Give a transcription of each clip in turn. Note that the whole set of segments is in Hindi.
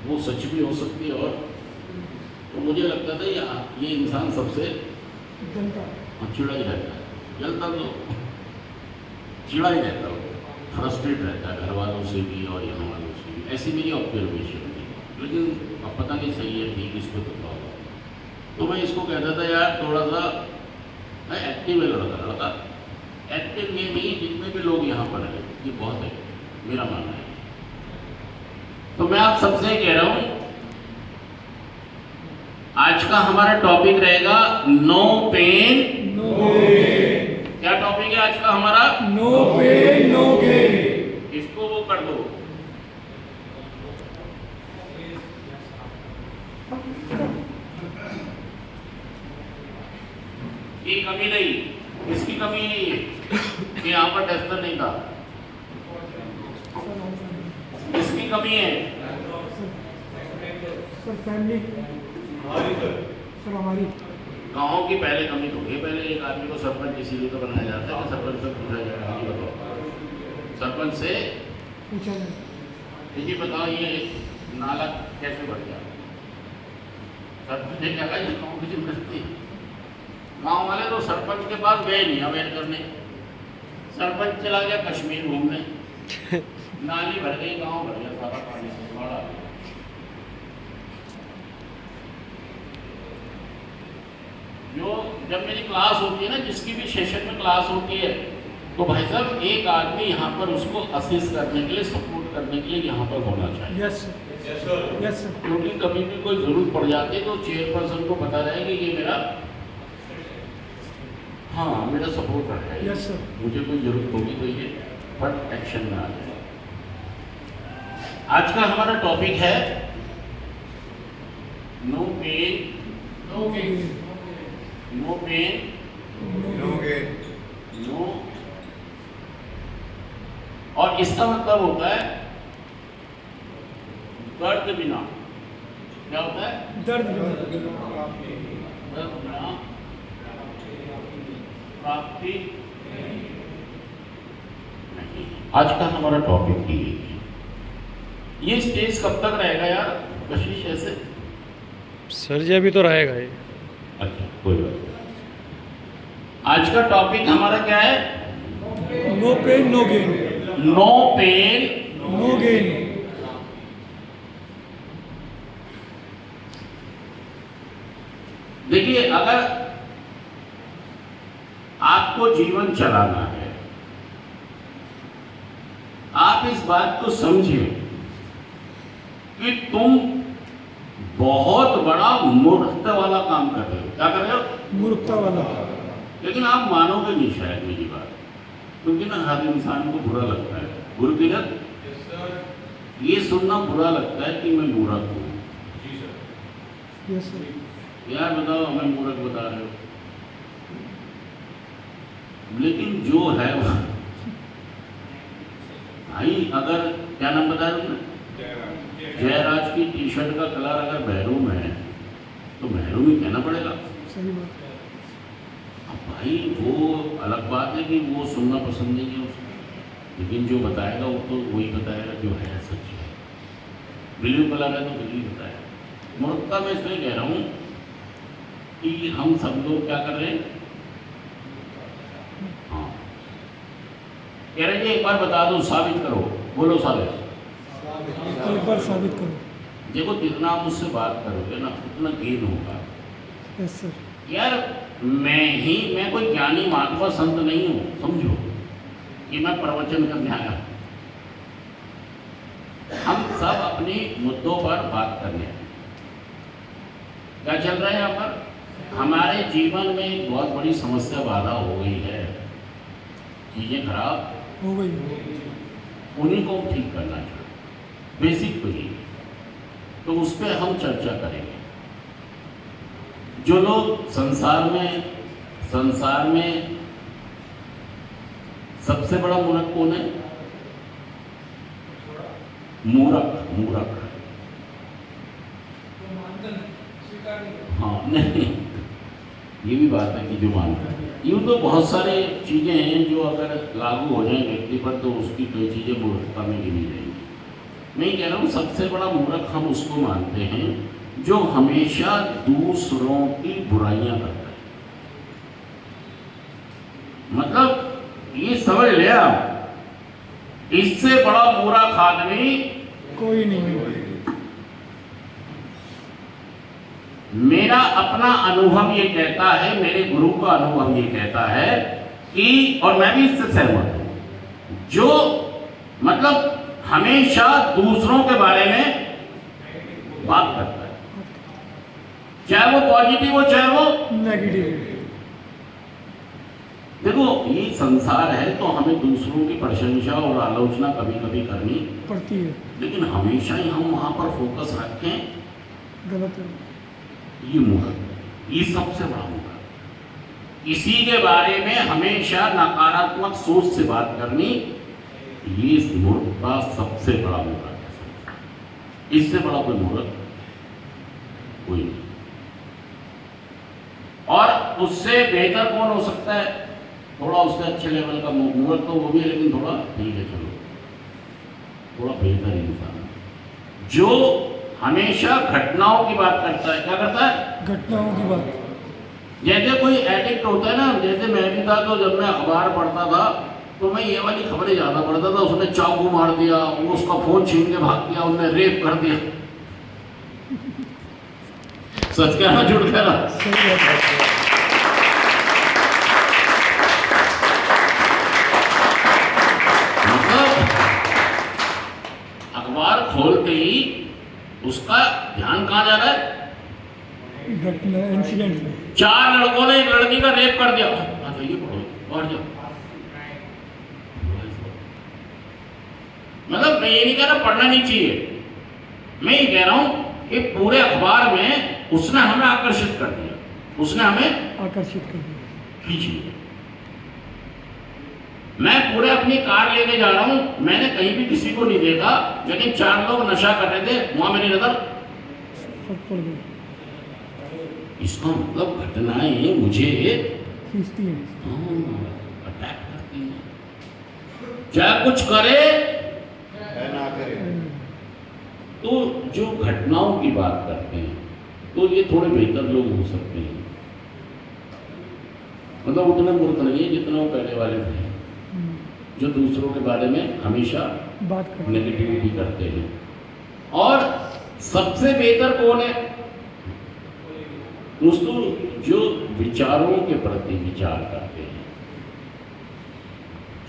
वो सच भी हो सकती है। और तो मुझे लगता था ये इंसान सबसे चिड़ा ही रहता है, जलता तो चिड़ा ही रहता है, फ्रस्ट्रेट रहता है घर वालों से भी और यहाँ वालों से भी। ऐसी मेरी ऑब्जर्वेशन थी, लेकिन अब पता नहीं सही है ठीक इसको पता होगा। तो मैं इसको कहता था यार थोड़ा सा मैं एक्टिव है लड़का एक्टिव ये नहीं, जितने भी लोग यहाँ पर हैं ये बहुत है, मेरा मानना है। तो मैं आप सबसे कह रहा हूँ आज का हमारा टॉपिक रहेगा नो पेन नो गेन। क्या टॉपिक है आज का हमारा? No pain no gain. इसको वो कर दो। ये कमी नहीं, इसकी कमी नहीं है कि यहाँ पर टेस्टर नहीं था, इसकी कमी है सर फैमिली सर हमारी गाँव की पहले कमी तो है। पहले एक आदमी को सरपंच इसीलिए तो बनाया जाता है कि सरपंच से पूछा जाएगा, ये बताओ सरपंच से पूछा जाए ये बताओ ये नाला कैसे बढ़ गया। सरपंच ने कहा ये गाँव की जिम्मेदारी। गाँव वाले तो सरपंच के पास गए नहीं अवेयर करने, सरपंच चला गया कश्मीर घूमने, नाली भर गई, गाँव भर गया सारा पानी से बड़ा। जो जब मेरी क्लास होती है ना, जिसकी भी सेशन में क्लास होती है, तो भाई साहब एक आदमी यहाँ पर उसको असिस्ट करने के लिए, सपोर्ट करने के लिए यहाँ पर होना चाहिए। Yes sir yes sir. क्योंकि कभी भी कोई जरूरत पड़ जाती है तो चेयरपर्सन को पता रहे कि ये मेरा मेरा सपोर्टर है। Yes sir. मुझे कोई जरूरत होगी तो ये फट एक्शन में आ जाए। आज का हमारा टॉपिक है no pain no gain. No pain no gain. No, और इसका मतलब होता है दर्द बिना। क्या होता है? दर्द बिना दर्द बिना प्राप्ति नहीं। आज का हमारा टॉपिक ही है। ये स्टेज कब तक रहेगा यार कशिश ऐसे? सर जी अभी तो रहेगा ये। अच्छा कोई बात नहीं। आज का टॉपिक हमारा क्या है? No pain no gain. No pain no gain. देखिए अगर आपको जीवन चलाना है, आप इस बात को समझिए कि तुम बहुत बड़ा मूर्खता वाला काम कर रहे हो। क्या कर रहे हो? मूर्खता वाला। लेकिन आप मानोगे नहीं शायद मेरी बात, क्योंकि ना हर इंसान को बुरा लगता है। गुरुकिरत ये सुनना बुरा लगता है कि मैं मूर्ख हूँ। Yes sir. यार बताओ हमें मूर्ख बता रहे हो, लेकिन जो है वो भाई, अगर क्या नाम बता रहे हो? जयराज की टी शर्ट का कलर अगर महरून है तो महरून ही कहना पड़ेगा। सही बात। अब भाई वो अलग बात है कि वो सुनना पसंद नहीं है उसको, लेकिन जो बताएगा वो तो वही बताएगा जो है सच है। ब्लू कलर है तो ब्लू बताएगा। मूर्खता मैं इसलिए कह रहा हूँ कि हम सब लोग क्या कर रहे हैं, कह रहे हैं एक बार बता दो, साबित करो। बोलो साबित। एक बार साबित करो। देखो जितना आप मुझसे बात करोगे ना उतना गेन होगा। Yes sir. यार मैं कोई ज्ञानी महात्मा संत नहीं हूँ, समझो कि मैं प्रवचन करने आया। हम सब अपने मुद्दों पर बात करने आए। क्या चल रहा है यहाँ पर? हमारे जीवन में एक बहुत बड़ी समस्या बाधा हो गई है, चीजें खराब हो गई। उन्हीं को ठीक करना चाहिए। बेसिक तो ये, तो उस पर हम चर्चा करेंगे। जो लोग संसार में सबसे बड़ा मूर्ख कौन है? मूर्ख। हाँ नहीं, ये भी बात है कि जो मानता है। यूँ तो बहुत सारे चीज़ें हैं जो अगर लागू हो जाए व्यक्ति पर तो उसकी कई चीज़ें मूर्खता में गिनी जाएंगी, मैं कह रहा हूँ सबसे बड़ा मूर्ख हम उसको मानते हैं जो हमेशा दूसरों की बुराइयां करता है। मतलब ये समझ ले आप, इससे बड़ा मूर्ख आदमी कोई नहीं है। मेरा अपना अनुभव ये कहता है, मेरे गुरु का अनुभव ये कहता है कि, और मैं भी इससे सहमत हूं, जो मतलब हमेशा दूसरों के बारे में बात करता है, चाहे वो पॉजिटिव हो चाहे वो नेगेटिव। देखो ये संसार है तो हमें दूसरों की प्रशंसा और आलोचना कभी कभी करनी पड़ती है, लेकिन हमेशा ही हम वहां पर फोकस रखें, गलत है। ये मूर्ख, ये सबसे बड़ा मूर्ख। किसी के बारे में हमेशा नकारात्मक सोच से बात करनी, ये इस मूर्ख का सबसे बड़ा मूर्ख है। इससे बड़ा कोई मूर्ख कोई नहीं, और उससे बेहतर कौन हो सकता है? थोड़ा उससे अच्छे लेवल का मूर्ख तो वो भी है, लेकिन थोड़ा ठीक है, चलो थोड़ा बेहतर इंसान जो हमेशा घटनाओं की बात करता है। क्या करता है? घटनाओं की बात। जैसे कोई एडिक्ट होता है ना, जैसे मैं भी था, तो जब मैं अखबार पढ़ता था तो मैं ये वाली खबरें ज़्यादा पढ़ता था। उसने चाकू मार दिया, वो उसका फोन छीन के भाग गया, उसने रेप कर दिया। सच कहना झूठ कहना? सही बात है। मतलब अखबार खोलते ही उसका ध्यान कहाँ जा रहा है? घटना, इंसिडेंट में 4 लड़कों ने एक लड़की का रेप कर दिया। तो ये पढ़ो और जाओ। मतलब मैं ये नहीं कह रहा पढ़ना नहीं चाहिए, मैं ये कह रहा हूं कि पूरे अखबार में उसने हमें आकर्षित कर दिया, उसने हमें आकर्षित कर दिया। खींच लिया। मैं पूरे अपनी कार लेके जा रहा हूं, मैंने कहीं भी किसी को नहीं देखा, लेकिन 4 लोग नशा कर रहे थे, वहां मेरी नजर फट पड़ गई। इसका मतलब घटनाएं मुझे खींचती है। अटैक करती हैं, चाहे कुछ करे ना करे। तो जो घटनाओं की बात करते हैं तो ये थोड़े बेहतर लोग हो सकते हैं, मतलब उतना मूर्ख नहीं है जितना वो पहले वाले थे, जो दूसरों के बारे में हमेशा बात कर। नेगेटिविटी करते हैं। और सबसे बेहतर कौन है दोस्तों? जो विचारों के प्रति विचार करते हैं,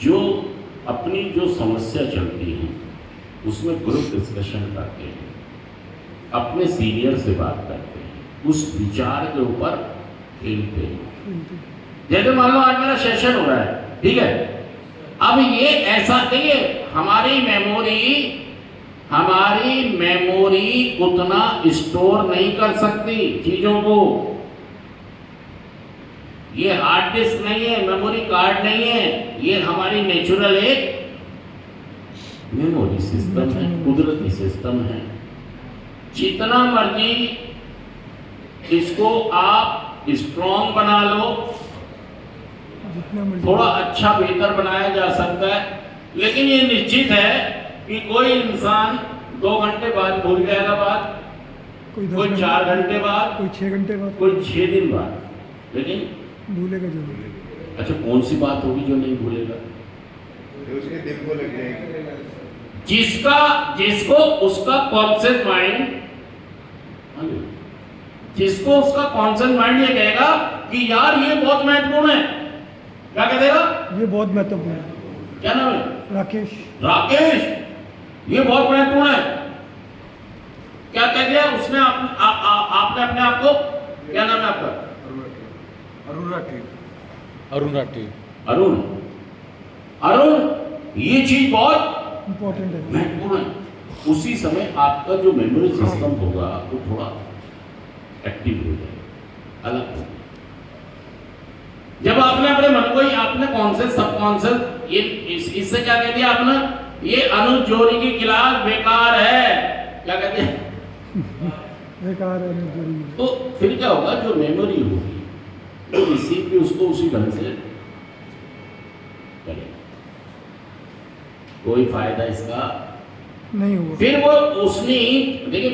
जो अपनी जो समस्या चलती है उसमें ग्रुप डिस्कशन करते हैं, अपने सीनियर से बात करते हैं, उस विचार के ऊपर खेलते हैं। जैसे मान लो आज मेरा सेशन हो रहा है, ठीक है, अब ये ऐसा देखिए, हमारी मेमोरी उतना स्टोर नहीं कर सकती चीजों को। ये हार्ड डिस्क नहीं है, मेमोरी कार्ड नहीं है, ये हमारी नेचुरल एक मेमोरी सिस्टम है, कुदरती सिस्टम है। जितना मर्जी इसको आप स्ट्रॉन्ग बना लो, जितना मर्जी थोड़ा अच्छा बेहतर बनाया जा सकता है, लेकिन ये निश्चित है कि कोई इंसान 2 घंटे बाद भूल जाएगा बात, कोई 10 कोई घंटे, 4 घंटे बाद, कोई 6 घंटे बाद, कोई 6 दिन बाद, लेकिन भूलेगा जरूर। अच्छा कौन सी बात होगी जो नहीं भूलेगा? जो उसके दिल को लग जाएगी। जिसको उसका कॉन्शियस माइंड, जिसको उसका कॉन्शियस माइंड ये कहेगा कि यार ये बहुत महत्वपूर्ण है। क्या कह देगा? ये बहुत महत्वपूर्ण है। क्या नाम है? राकेश। राकेश, ये बहुत महत्वपूर्ण है। क्या कह दिया उसने? आपने अपने आप को, क्या नाम है आपका? अरुण राठी। अरुण, ये चीज बहुत इम्पोर्टेंट है। महत्वपूर्ण है। उसी समय आपका जो मेमोरी सिस्टम होगा वो थोड़ा एक्टिव हो जाएगा, अलग होगा। जब आपने अपने मन को ही, आपने कॉन्शियस सबकॉन्शियस, ये इससे क्या कह दिया आपने? ये अनुज जोड़ी की गिलास बेकार है। क्या कहते हैं? बेकार है, मजबूरी है। तो फिर क्या होगा? जो मेमोरी होगी वो रिसीव भी उसको उसी ढंग से करेगा। कोई फायदा इसका नहीं हुआ। फिर वो उसने देखिए